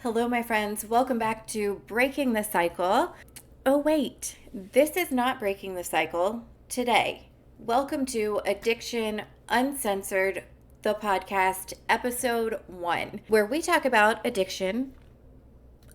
Hello, my friends. Welcome back to Breaking the Cycle. Oh, wait, this is not Breaking the Cycle today. Welcome to Addiction Uncensored, the podcast, episode 1, where we talk about addiction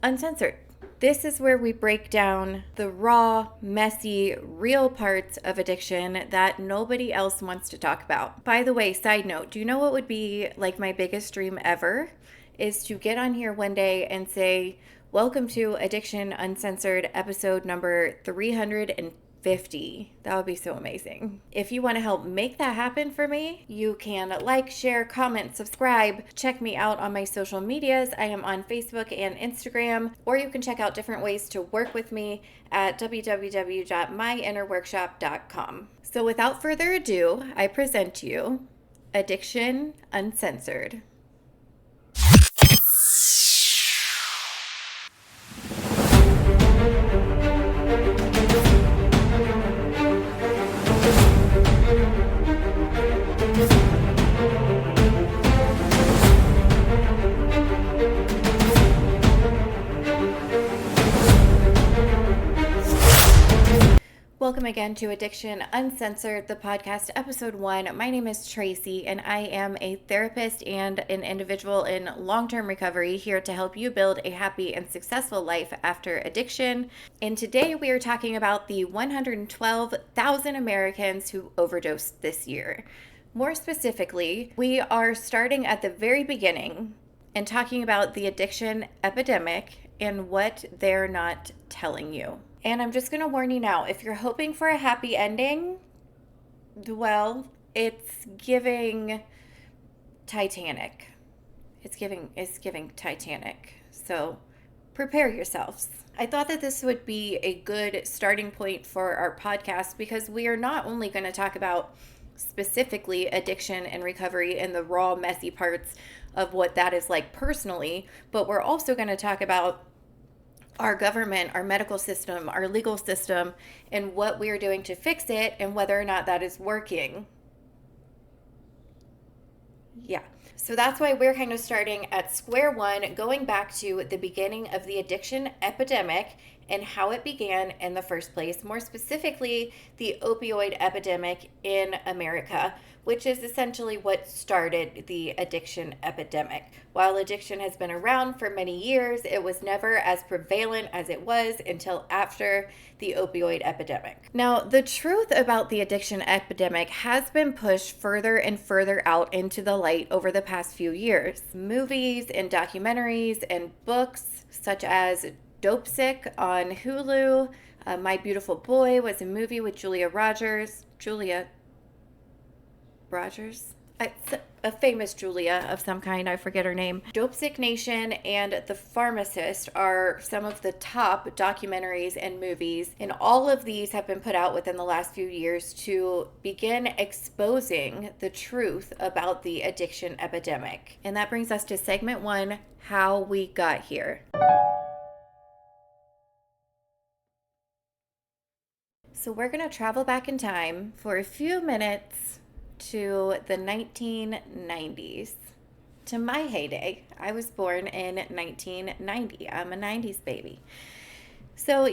uncensored. This is where we break down the raw, messy, real parts of addiction that nobody else wants to talk about. By the way, side note, do you know what would be like my biggest dream ever? Is to get on here one day and say, welcome to Addiction Uncensored, episode number 350. That would be so amazing. If you want to help make that happen for me, you can like, share, comment, subscribe. Check me out on my social medias. I am on Facebook and Instagram, or you can check out different ways to work with me at www.myinnerworkshop.com. So without further ado, I present to you Addiction Uncensored. Welcome again to Addiction Uncensored, the podcast, episode 1. My name is Tracy, and I am a therapist and an individual in long-term recovery here to help you build a happy and successful life after addiction. And today we are talking about the 112,000 Americans who overdosed this year. More specifically, we are starting at the very beginning and talking about the addiction epidemic and what they're not telling you. And I'm just going to warn you now, if you're hoping for a happy ending, well, it's giving Titanic. It's giving Titanic. So prepare yourselves. I thought that this would be a good starting point for our podcast because we are not only going to talk about specifically addiction and recovery and the raw, messy parts of what that is like personally, but we're also going to talk about our government, our medical system, our legal system, and what we are doing to fix it and whether or not that is working. Yeah. So that's why we're kind of starting at square one, going back to the beginning of the addiction epidemic and how it began in the first place, more specifically, the opioid epidemic in America, which is essentially what started the addiction epidemic. While addiction has been around for many years, it was never as prevalent as it was until after the opioid epidemic. Now, the truth about the addiction epidemic has been pushed further and further out into the light over the past few years. Movies and documentaries and books such as Dope Sick on Hulu, My Beautiful Boy was a movie with Julia Rogers, a famous Julia of some kind, I forget her name. Dope Sick Nation and The Pharmacist are some of the top documentaries and movies, and all of these have been put out within the last few years to begin exposing the truth about the addiction epidemic. And that brings us to segment 1, how we got here. So we're going to travel back in time for a few minutes to the 1990s, to my heyday. I was born in 1990. I'm a 90s baby. So,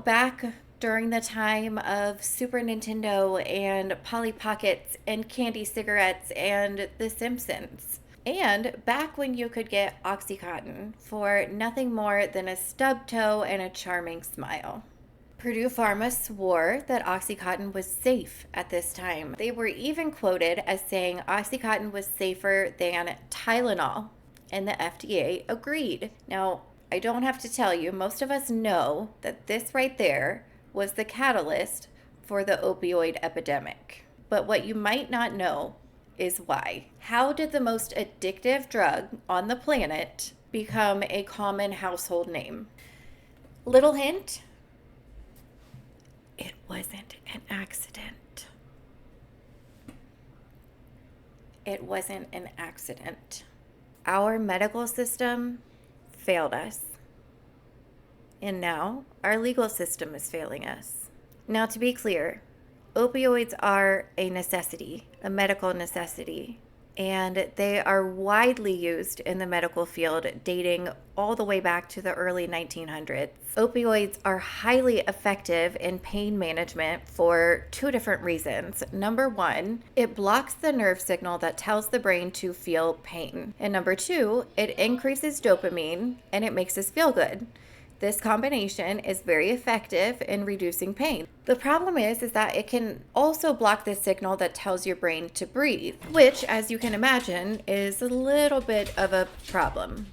back during the time of Super Nintendo and Polly Pockets and candy cigarettes and The Simpsons. And back when you could get Oxycontin for nothing more than a stub toe and a charming smile. Purdue Pharma swore that Oxycontin was safe at this time. They were even quoted as saying Oxycontin was safer than Tylenol, and the FDA agreed. Now, I don't have to tell you, most of us know that this right there was the catalyst for the opioid epidemic. But what you might not know is why. How did the most addictive drug on the planet become a common household name? Little hint. It wasn't an accident. It wasn't an accident. Our medical system failed us. And now our legal system is failing us. Now, to be clear, opioids are a necessity, a medical necessity. and they are widely used in the medical field, dating all the way back to the early 1900s. Opioids are highly effective in pain management for two different reasons. Number one, it blocks the nerve signal that tells the brain to feel pain. And number two, it increases dopamine and it makes us feel good. This combination is very effective in reducing pain. The problem is that it can also block the signal that tells your brain to breathe, which, as you can imagine, is a little bit of a problem.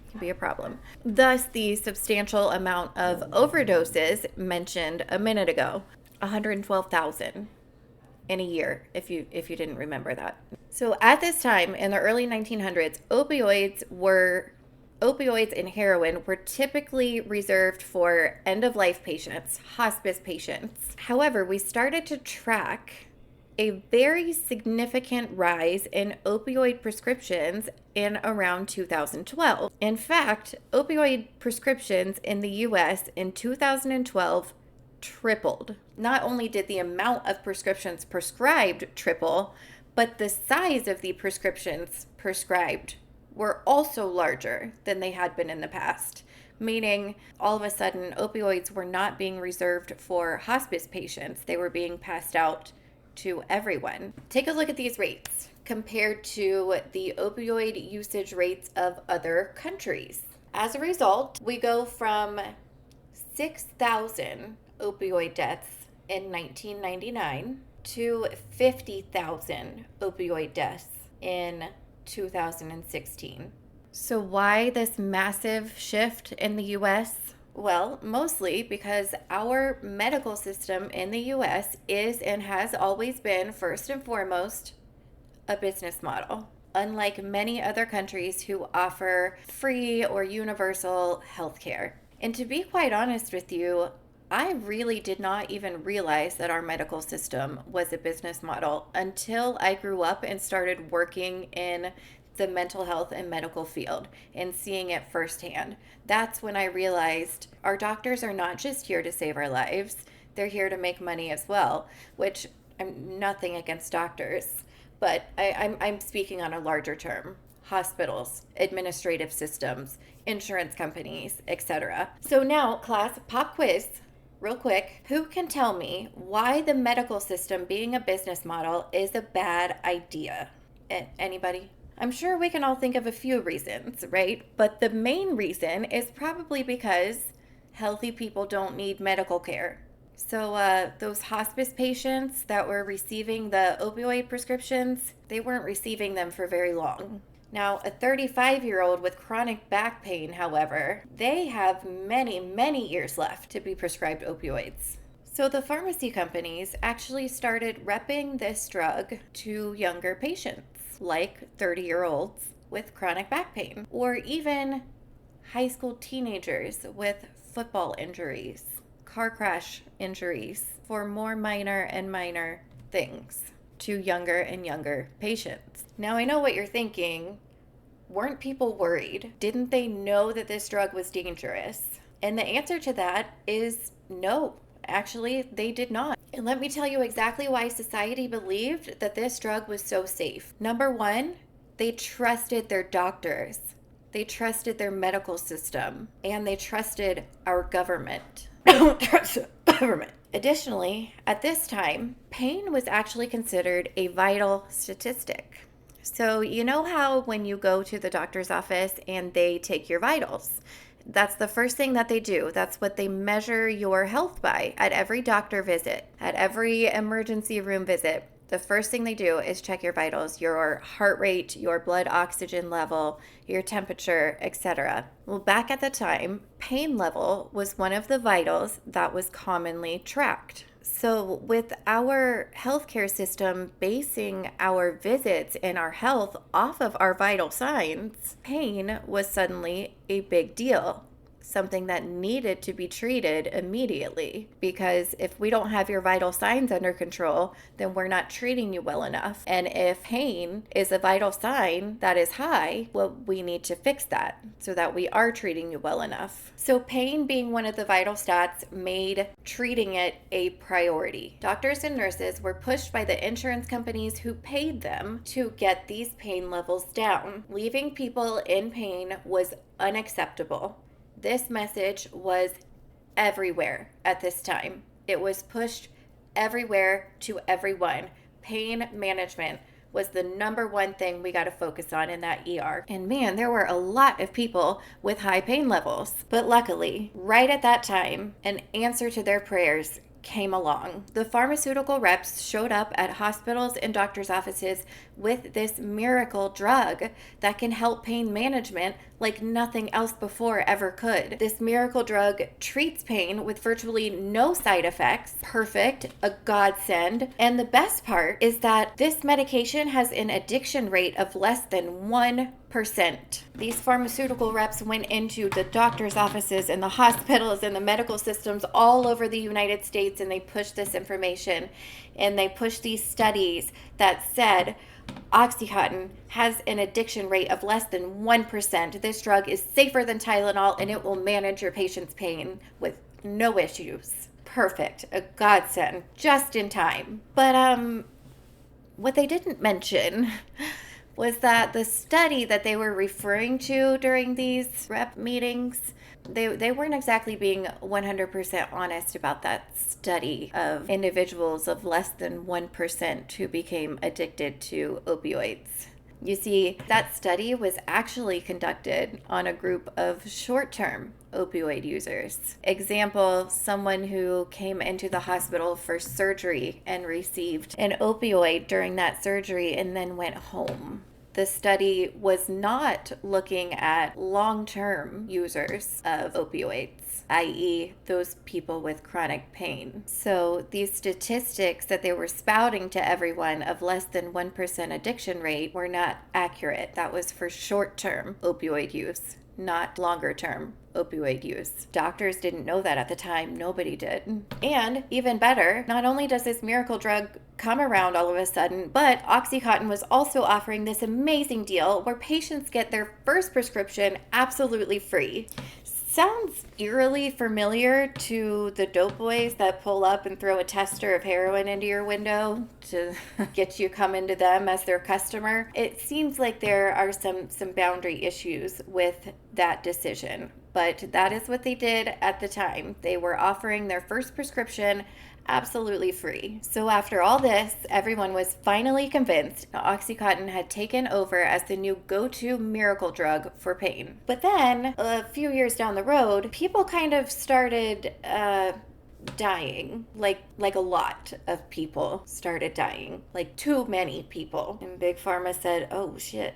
Can be a problem. Thus, the substantial amount of overdoses mentioned a minute ago, 112,000 in a year, if you didn't remember that. So at this time in the early 1900s, opioids and heroin were typically reserved for end-of-life patients, hospice patients. However, we started to track a very significant rise in opioid prescriptions in around 2012. In fact, opioid prescriptions in the US in 2012 tripled. Not only did the amount of prescriptions prescribed triple, but the size of the prescriptions prescribed were also larger than they had been in the past, meaning all of a sudden opioids were not being reserved for hospice patients. They were being passed out to everyone. Take a look at these rates compared to the opioid usage rates of other countries. As a result, we go from 6,000 opioid deaths in 1999 to 50,000 opioid deaths in 2016. So why this massive shift in the US? Well, mostly because our medical system in the US is and has always been, first and foremost, a business model. Unlike many other countries who offer free or universal health care. And to be quite honest with you, I really did not even realize that our medical system was a business model until I grew up and started working in the mental health and medical field and seeing it firsthand. That's when I realized our doctors are not just here to save our lives, they're here to make money as well, which I'm nothing against doctors, but I'm speaking on a larger term. Hospitals, administrative systems, insurance companies, etc. So now, class, pop quiz. Real quick, who can tell me why the medical system being a business model is a bad idea? Anybody? I'm sure we can all think of a few reasons, right? But the main reason is probably because healthy people don't need medical care. So those hospice patients that were receiving the opioid prescriptions, they weren't receiving them for very long. Now, a 35-year-old with chronic back pain, however, they have many, many years left to be prescribed opioids. So the pharmacy companies actually started repping this drug to younger patients, like 30-year-olds with chronic back pain, or even high school teenagers with football injuries, car crash injuries, for more minor and minor things to younger and younger patients. Now, I know what you're thinking. Weren't people worried? Didn't they know that this drug was dangerous? And the answer to that is no. Actually, they did not. And let me tell you exactly why society believed that this drug was so safe. Number one, they trusted their doctors. They trusted their medical system. And they trusted our government. Don't trust the government. Additionally, at this time, pain was actually considered a vital statistic. So you know how when you go to the doctor's office and they take your vitals, that's the first thing that they do. That's what they measure your health by at every doctor visit, at every emergency room visit. The first thing they do is check your vitals, your heart rate, your blood oxygen level, your temperature, etc. Well, back at the time, pain level was one of the vitals that was commonly tracked. So with our healthcare system basing our visits and our health off of our vital signs, pain was suddenly a big deal. something that needed to be treated immediately, because if we don't have your vital signs under control, then we're not treating you well enough. And if pain is a vital sign that is high, well, we need to fix that so that we are treating you well enough. So pain being one of the vital stats made treating it a priority. Doctors and nurses were pushed by the insurance companies who paid them to get these pain levels down. Leaving people in pain was unacceptable. This message was everywhere at this time. It was pushed everywhere to everyone. Pain management was the number one thing we got to focus on in that ER. And man, there were a lot of people with high pain levels. But luckily, right at that time, an answer to their prayers came along. The pharmaceutical reps showed up at hospitals and doctors' offices with this miracle drug that can help pain management like nothing else before ever could. This miracle drug treats pain with virtually no side effects. Perfect, a godsend. And the best part is that this medication has an addiction rate of less than 1%. These pharmaceutical reps went into the doctor's offices and the hospitals and the medical systems all over the United States, and they pushed this information and they pushed these studies that said Oxycontin has an addiction rate of less than 1%. This drug is safer than Tylenol and it will manage your patient's pain with no issues. Perfect, a godsend, just in time. But what they didn't mention was that the study that they were referring to during these rep meetings, they weren't exactly being 100% honest about that study of individuals of less than 1% who became addicted to opioids. You see, that study was actually conducted on a group of short-term opioid users. Example, someone who came into the hospital for surgery and received an opioid during that surgery and then went home. The study was not looking at long-term users of opioids, i.e., those people with chronic pain. So these statistics that they were spouting to everyone of less than 1% addiction rate were not accurate. That was for short-term opioid use, not longer-term opioid use. Doctors didn't know that at the time. Nobody did. And even better, not only does this miracle drug come around all of a sudden, but Oxycontin was also offering this amazing deal where patients get their first prescription absolutely free. Sounds eerily familiar to the dope boys that pull up and throw a tester of heroin into your window to get you come into them as their customer. It seems like there are some boundary issues with that decision, but that is what they did at the time. They were offering their first prescription absolutely free. So after all this, everyone was finally convinced Oxycontin had taken over as the new go-to miracle drug for pain. But then, a few years down the road, people kind of started dying. Like a lot of people started dying. Like too many people. And Big Pharma said, oh shit,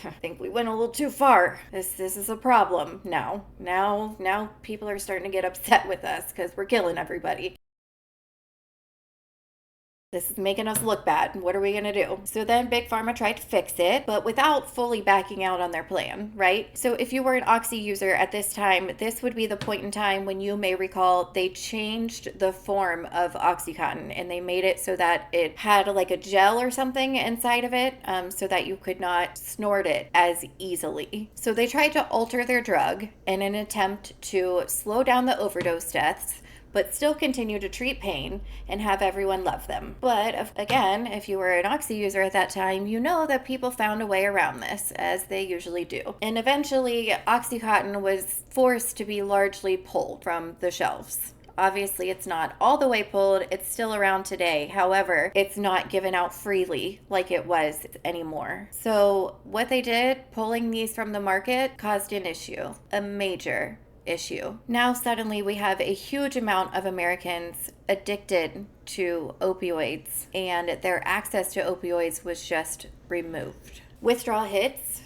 I think we went a little too far. This is a problem now. Now people are starting to get upset with us because we're killing everybody. This is making us look bad. What are we going to do? So then Big Pharma tried to fix it, but without fully backing out on their plan, right? So if you were an Oxy user at this time, this would be the point in time when you may recall they changed the form of Oxycontin and they made it so that it had like a gel or something inside of it so that you could not snort it as easily. So they tried to alter their drug in an attempt to slow down the overdose deaths, but still continue to treat pain and have everyone love them. But again, if you were an Oxy user at that time, you know that people found a way around this, as they usually do. And eventually, Oxycontin was forced to be largely pulled from the shelves. Obviously, it's not all the way pulled. It's still around today. However, it's not given out freely like it was anymore. So what they did, pulling these from the market, caused an issue, a major issue. Now suddenly we have a huge amount of Americans addicted to opioids, and their access to opioids was just removed. Withdrawal hits,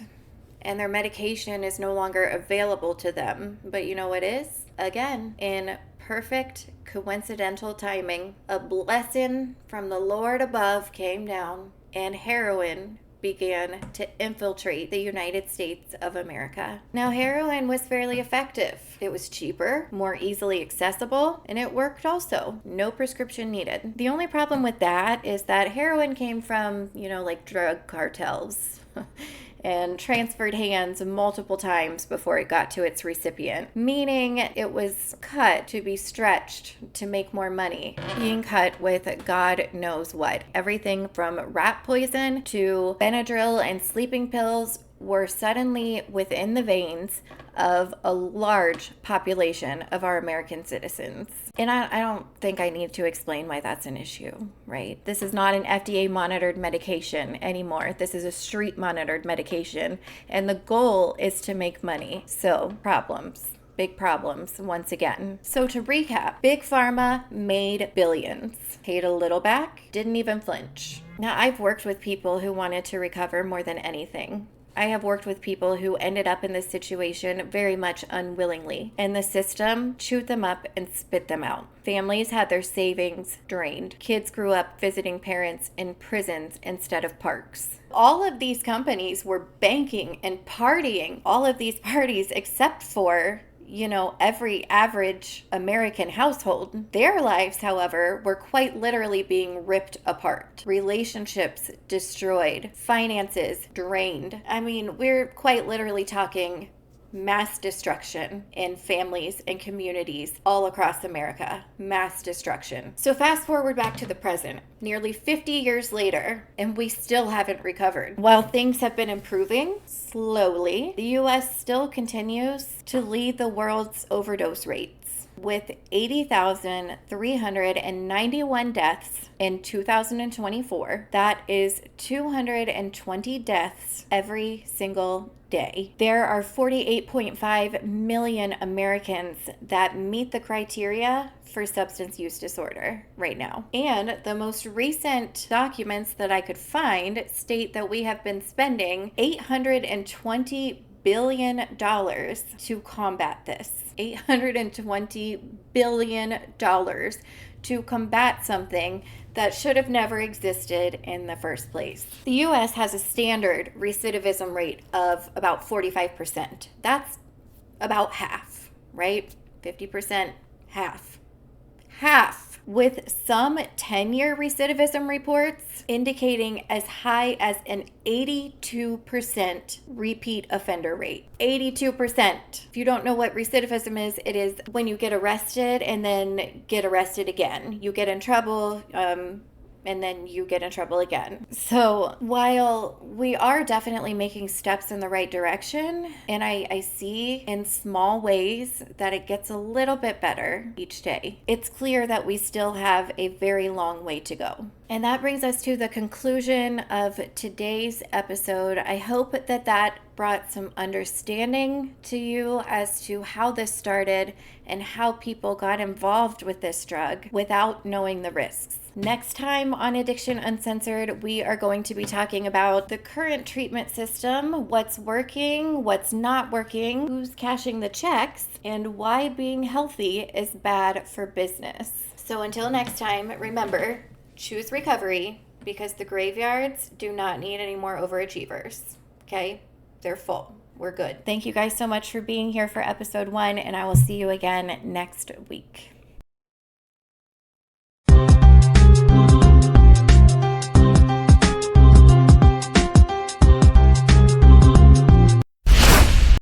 and their medication is no longer available to them. But you know what is? Again, in perfect coincidental timing, a blessing from the Lord above came down, and heroin began to infiltrate the United States of America. Now, heroin was fairly effective. It was cheaper, more easily accessible, and it worked also. No prescription needed. The only problem with that is that heroin came from, like drug cartels. And transferred hands multiple times before it got to its recipient, meaning it was cut to be stretched to make more money, being cut with God knows what. Everything from rat poison to Benadryl and sleeping pills were suddenly within the veins of a large population of our American citizens. And I don't think I need to explain why that's an issue, right? This is not an FDA monitored medication anymore. This is a street monitored medication. And the goal is to make money. So problems. Big problems once again. So to recap, Big Pharma made billions, paid a little back, didn't even flinch. Now, I've worked with people who wanted to recover more than anything. I have worked with people who ended up in this situation very much unwillingly, and the system chewed them up and spit them out. Families had their savings drained. Kids grew up visiting parents in prisons instead of parks. All of these companies were banking and partying, all of these parties except for every average American household. Their lives, however, were quite literally being ripped apart. Relationships destroyed. Finances drained. I mean, we're quite literally talking mass destruction in families and communities all across America. Mass destruction. So fast forward back to the present, nearly 50 years later, and we still haven't recovered. While things have been improving slowly, the U.S. still continues to lead the world's overdose rates, with 80,391 deaths in 2024. That is 220 deaths every single day. There are 48.5 million Americans that meet the criteria for substance use disorder right now. And the most recent documents that I could find state that we have been spending $820 billion to combat this. $820 billion to combat something that should have never existed in the first place. The U.S. has a standard recidivism rate of about 45%. That's about half, right? 50%, half. With some 10-year recidivism reports indicating as high as an 82% repeat offender rate. 82%. If you don't know what recidivism is, it is when you get arrested and then get arrested again. You get in trouble, and then you get in trouble again. So while we are definitely making steps in the right direction, and I see in small ways that it gets a little bit better each day, it's clear that we still have a very long way to go. And that brings us to the conclusion of today's episode. I hope that brought some understanding to you as to how this started and how people got involved with this drug without knowing the risks. Next time on Addiction Uncensored, we are going to be talking about the current treatment system, what's working, what's not working, who's cashing the checks, and why being healthy is bad for business. So until next time, remember, choose recovery because the graveyards do not need any more overachievers. Okay? They're full. We're good. Thank you guys so much for being here for episode 1, and I will see you again next week.